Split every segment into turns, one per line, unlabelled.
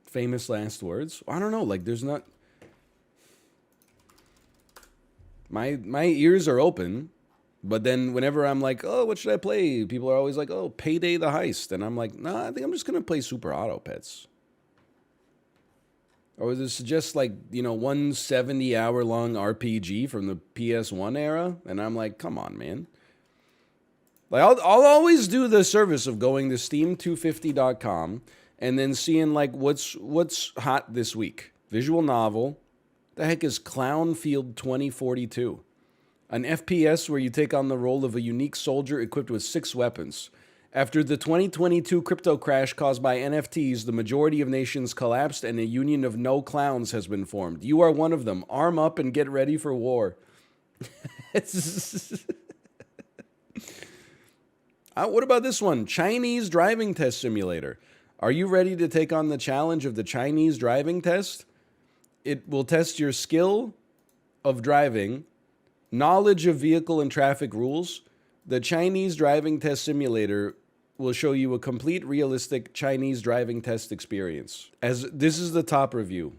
Famous last words? I don't know. Like, there's not... My ears are open, but then whenever I'm like, oh, what should I play? People are always like, oh, Payday the Heist. And I'm like, nah, I think I'm just going to play Super Auto Pets. Or is this just like, you know, 170-hour-long RPG from the PS1 era? And I'm like, come on, man. Like, I'll always do the service of going to steam250.com and then seeing, like, what's hot this week. Visual novel. The heck is Clownfield 2042? An FPS where you take on the role of a unique soldier equipped with 6 weapons. After the 2022 crypto crash caused by NFTs, the majority of nations collapsed and a union of no clowns has been formed. You are one of them. Arm up and get ready for war. What about this one? Chinese driving test simulator. Are you ready to take on the challenge of the Chinese driving test? It will test your skill of driving, knowledge of vehicle and traffic rules. The Chinese driving test simulator will show you a complete, realistic Chinese driving test experience. As this is the top review.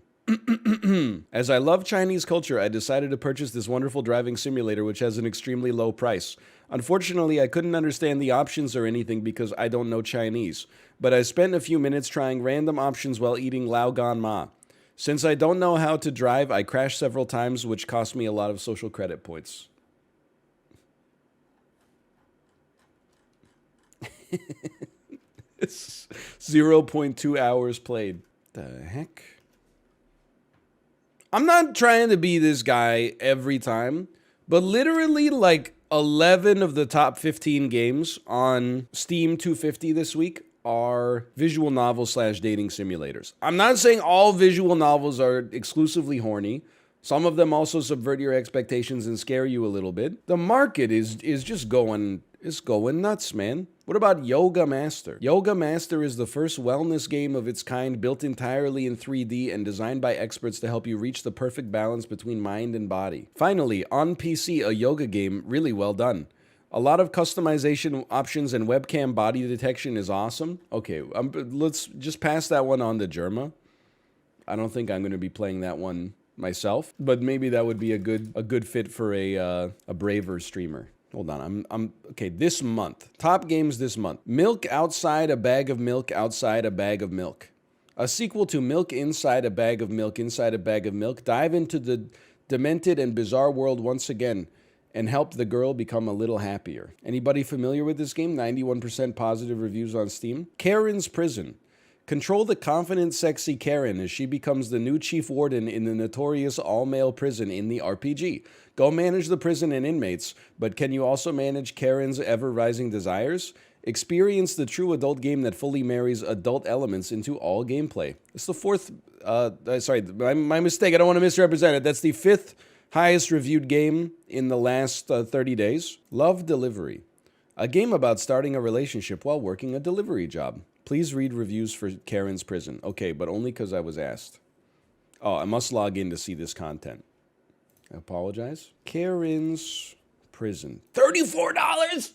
As I love Chinese culture, I decided to purchase this wonderful driving simulator, which has an extremely low price. Unfortunately, I couldn't understand the options or anything because I don't know Chinese. But I spent a few minutes trying random options while eating Lao Gan Ma. Since I don't know how to drive, I crashed several times, which cost me a lot of social credit points. It's 0.2 hours played. The heck? I'm not trying to be this guy every time, but literally like 11 of the top 15 games on Steam 250 this week are visual novels / dating simulators. I'm not saying all visual novels are exclusively horny. Some of them also subvert your expectations and scare you a little bit. The market is just going nuts, man. What about Yoga Master? Yoga Master is the first wellness game of its kind, built entirely in 3D and designed by experts to help you reach the perfect balance between mind and body. Finally, on PC, a yoga game really well done. A lot of customization options and webcam body detection is awesome. Okay, let's just pass that one on to Germa. I don't think I'm going to be playing that one myself, but maybe that would be a good fit for a braver streamer. Hold on, I'm okay. This month, top games this month: Milk Outside a Bag of Milk Outside a Bag of Milk, a sequel to Milk Inside a Bag of Milk Inside a Bag of Milk. Dive into the demented and bizarre world once again and help the girl become a little happier. Anybody familiar with this game? 91% positive reviews on Steam. Karen's Prison. Control the confident, sexy Karen as she becomes the new chief warden in the notorious all-male prison in the RPG. Go manage the prison and inmates, but can you also manage Karen's ever-rising desires? Experience the true adult game that fully marries adult elements into all gameplay. It's the fourth... sorry, my mistake. I don't want to misrepresent it. That's the 5th highest reviewed game in the last 30 days. Love Delivery. A game about starting a relationship while working a delivery job. Please read reviews for Karen's Prison. Okay, but only because I was asked. Oh, I must log in to see this content. I apologize. Karen's Prison. $34?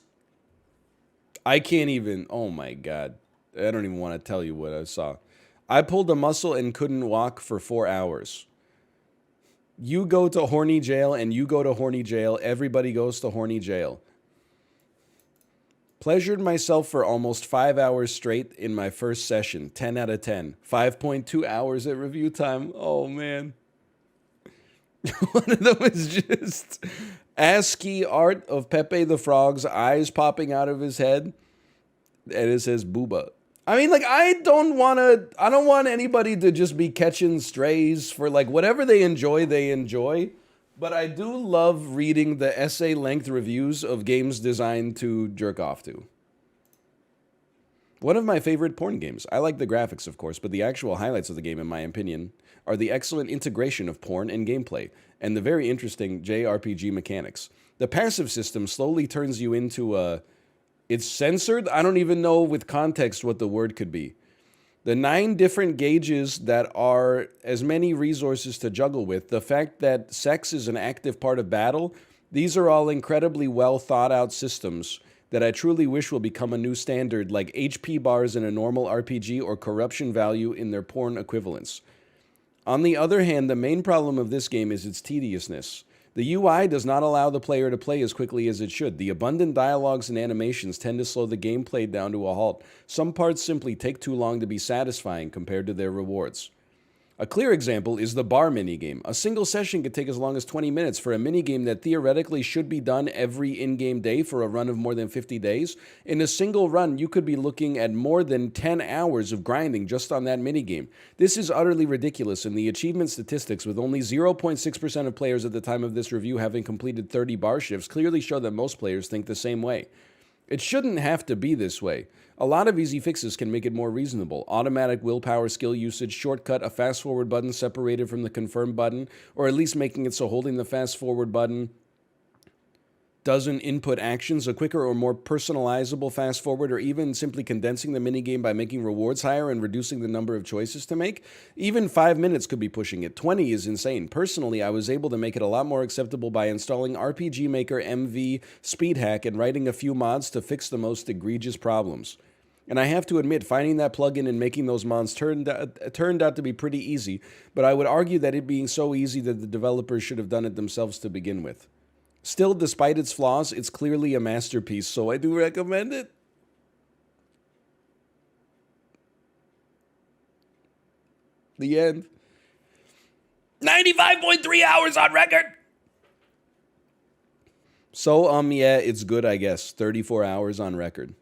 I can't even... Oh my God. I don't even want to tell you what I saw. I pulled a muscle and couldn't walk for 4 hours. You go to horny jail and you go to horny jail. Everybody goes to horny jail. Pleasured myself for almost 5 hours straight in my first session. 10 out of 10. 5.2 hours at review time. Oh, man. One of them is just ASCII art of Pepe the Frog's eyes popping out of his head. And it says booba. I mean, like, I don't want anybody to just be catching strays for, like, whatever they enjoy. But I do love reading the essay-length reviews of games designed to jerk off to. One of my favorite porn games. I like the graphics, of course, but the actual highlights of the game, in my opinion, are the excellent integration of porn and gameplay, and the very interesting JRPG mechanics. The passive system slowly turns you into a... It's censored? I don't even know with context what the word could be. The 9 different gauges that are as many resources to juggle with, the fact that sex is an active part of battle, these are all incredibly well thought out systems that I truly wish will become a new standard, like HP bars in a normal RPG or corruption value in their porn equivalents. On the other hand, the main problem of this game is its tediousness. The UI does not allow the player to play as quickly as it should. The abundant dialogues and animations tend to slow the gameplay down to a halt. Some parts simply take too long to be satisfying compared to their rewards. A clear example is the bar minigame. A single session could take as long as 20 minutes for a minigame that theoretically should be done every in-game day for a run of more than 50 days. In a single run, you could be looking at more than 10 hours of grinding just on that minigame. This is utterly ridiculous, and the achievement statistics, with only 0.6% of players at the time of this review having completed 30 bar shifts, clearly show that most players think the same way. It shouldn't have to be this way. A lot of easy fixes can make it more reasonable. Automatic willpower skill usage, shortcut, a fast forward button separated from the confirm button, or at least making it so holding the fast forward button doesn't input actions, a quicker or more personalizable fast forward, or even simply condensing the minigame by making rewards higher and reducing the number of choices to make. Even 5 minutes could be pushing it. 20 is insane. Personally, I was able to make it a lot more acceptable by installing RPG Maker MV Speed Hack and writing a few mods to fix the most egregious problems. And I have to admit, finding that plugin and making those mods turned out to be pretty easy, but I would argue that it being so easy that the developers should have done it themselves to begin with. Still, despite its flaws, it's clearly a masterpiece, so I do recommend it. The end. 95.3 hours on record! So, yeah, it's good, I guess. 34 hours on record.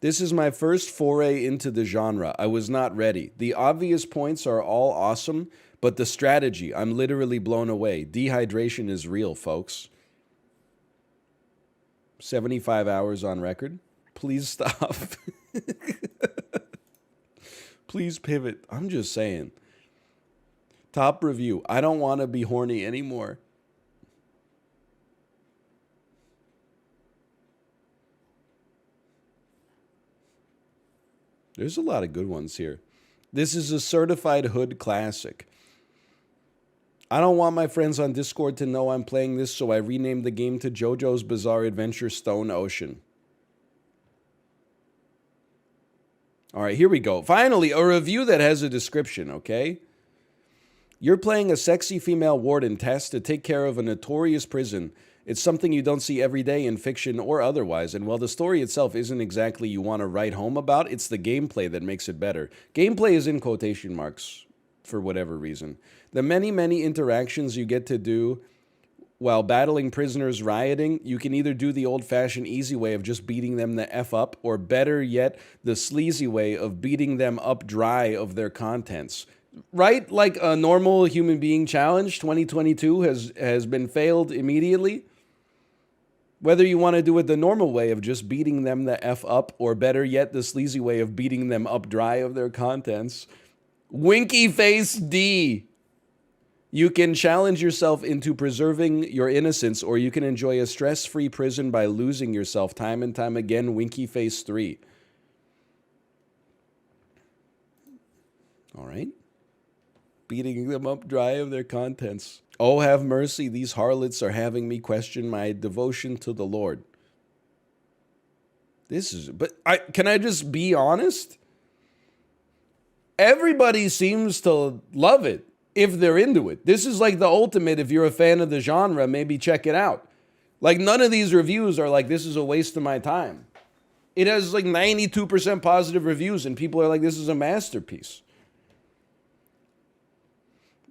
This is my first foray into the genre. I was not ready. The obvious points are all awesome, but the strategy, I'm literally blown away. Dehydration is real, folks. 75 hours on record. Please stop. Please pivot. I'm just saying. Top review. I don't want to be horny anymore. There's a lot of good ones here. This is a certified hood classic. I don't want my friends on Discord to know I'm playing this, so I renamed the game to JoJo's Bizarre Adventure Stone Ocean. All right, here we go. Finally, a review that has a description, okay? You're playing a sexy female warden tasked to take care of a notorious prison. It's something you don't see every day in fiction or otherwise, and while the story itself isn't exactly you want to write home about, it's the gameplay that makes it better. Gameplay is in quotation marks, for whatever reason. The many, many interactions you get to do while battling prisoners rioting, you can either do the old-fashioned easy way of just beating them the F up, or better yet, the sleazy way of beating them up dry of their contents. Right? Like a normal human being challenge, 2022 has been failed immediately. Whether you want to do it the normal way of just beating them the F up, or better yet, the sleazy way of beating them up dry of their contents. Winky Face D. You can challenge yourself into preserving your innocence, or you can enjoy a stress-free prison by losing yourself time and time again. Winky Face 3. All right. Beating them up dry of their contents. Oh, have mercy, these harlots are having me question my devotion to the Lord. Can I just be honest? Everybody seems to love it if they're into it. This is like the ultimate, if you're a fan of the genre, maybe check it out. Like, none of these reviews are like, this is a waste of my time. It has like 92% positive reviews, and people are like, this is a masterpiece.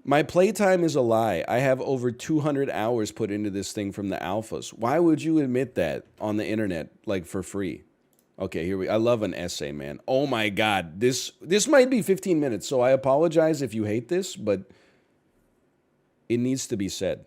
My playtime is a lie. I have over 200 hours put into this thing from the alphas. Why would you admit that on the internet, like, for free? Okay, I love an essay, man. Oh my God, this might be 15 minutes, so I apologize if you hate this, but it needs to be said.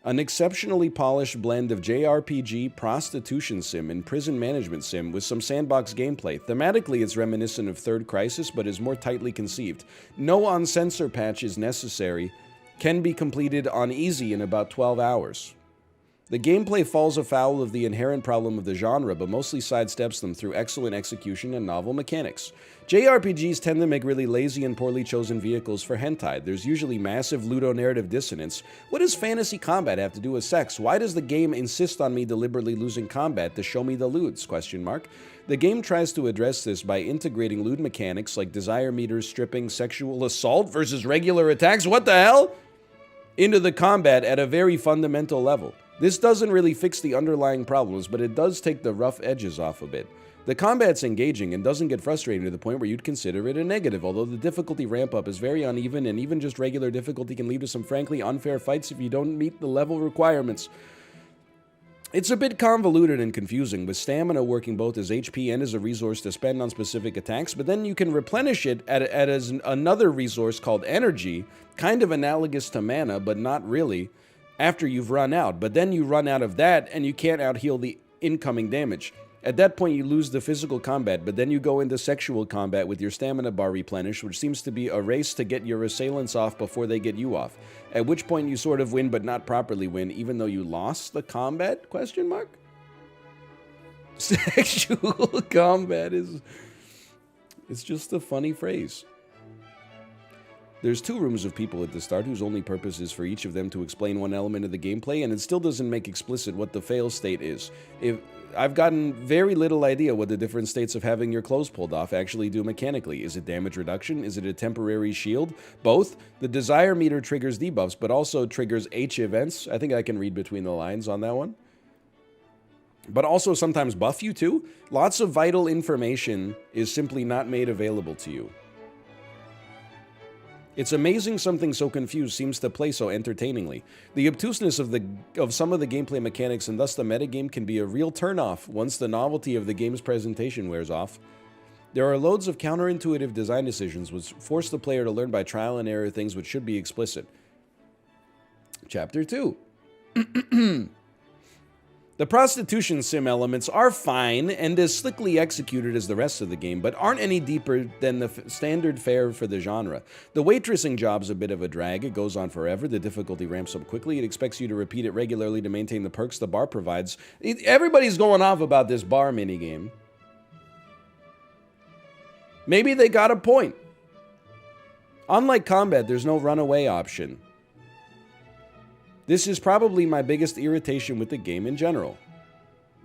An exceptionally polished blend of JRPG, prostitution sim, and prison management sim with some sandbox gameplay. Thematically, it's reminiscent of Third Crisis, but is more tightly conceived. No on-censor patch is necessary. Can be completed on easy in about 12 hours. The gameplay falls afoul of the inherent problem of the genre, but mostly sidesteps them through excellent execution and novel mechanics. JRPGs tend to make really lazy and poorly chosen vehicles for hentai. There's usually massive ludonarrative dissonance. What does fantasy combat have to do with sex? Why does the game insist on me deliberately losing combat to show me the lewds? ? The game tries to address this by integrating lewd mechanics like desire meters, stripping, sexual assault versus regular attacks, what the hell? Into the combat at a very fundamental level. This doesn't really fix the underlying problems, but it does take the rough edges off a bit. The combat's engaging and doesn't get frustrating to the point where you'd consider it a negative, although the difficulty ramp-up is very uneven, and even just regular difficulty can lead to some frankly unfair fights if you don't meet the level requirements. It's a bit convoluted and confusing, with stamina working both as HP and as a resource to spend on specific attacks, but then you can replenish it as another resource called energy, kind of analogous to mana, but not really, after you've run out. But then you run out of that, and you can't out-heal the incoming damage. At that point, you lose the physical combat, but then you go into sexual combat with your stamina bar replenished, which seems to be a race to get your assailants off before they get you off. At which point you sort of win, but not properly win, even though you lost the combat? ? Sexual combat is... It's just a funny phrase. There's 2 rooms of people at the start whose only purpose is for each of them to explain one element of the gameplay, and it still doesn't make explicit what the fail state is. I've gotten very little idea what the different states of having your clothes pulled off actually do mechanically. Is it damage reduction? Is it a temporary shield? Both. The desire meter triggers debuffs, but also triggers H events. I think I can read between the lines on that one. But also sometimes buff you too. Lots of vital information is simply not made available to you. It's amazing something so confused seems to play so entertainingly. The obtuseness of some of the gameplay mechanics and thus the metagame can be a real turnoff once the novelty of the game's presentation wears off. There are loads of counterintuitive design decisions which force the player to learn by trial and error things which should be explicit. Chapter 2. The prostitution sim elements are fine and as slickly executed as the rest of the game, but aren't any deeper than the standard fare for the genre. The waitressing job's a bit of a drag. It goes on forever. The difficulty ramps up quickly. It expects you to repeat it regularly to maintain the perks the bar provides. Everybody's going off about this bar minigame. Maybe they got a point. Unlike combat, there's no runaway option. This is probably my biggest irritation with the game in general.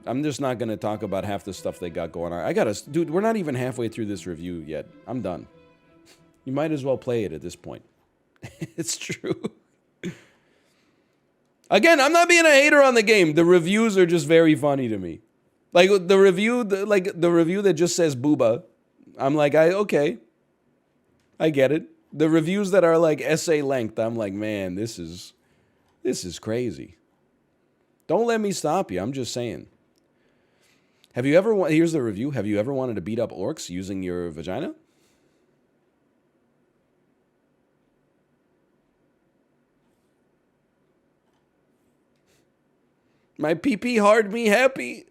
I'm just not going to talk about half the stuff they got going on. Dude, we're not even halfway through this review yet. I'm done. You might as well play it at this point. It's true. Again, I'm not being a hater on the game. The reviews are just very funny to me. Like the review that just says booba. I'm like, okay. I get it. The reviews that are like essay length, I'm like, man, this is crazy. Don't let me stop you. I'm just saying. Here's the review. Have you ever wanted to beat up orcs using your vagina? My pee-pee hard me happy.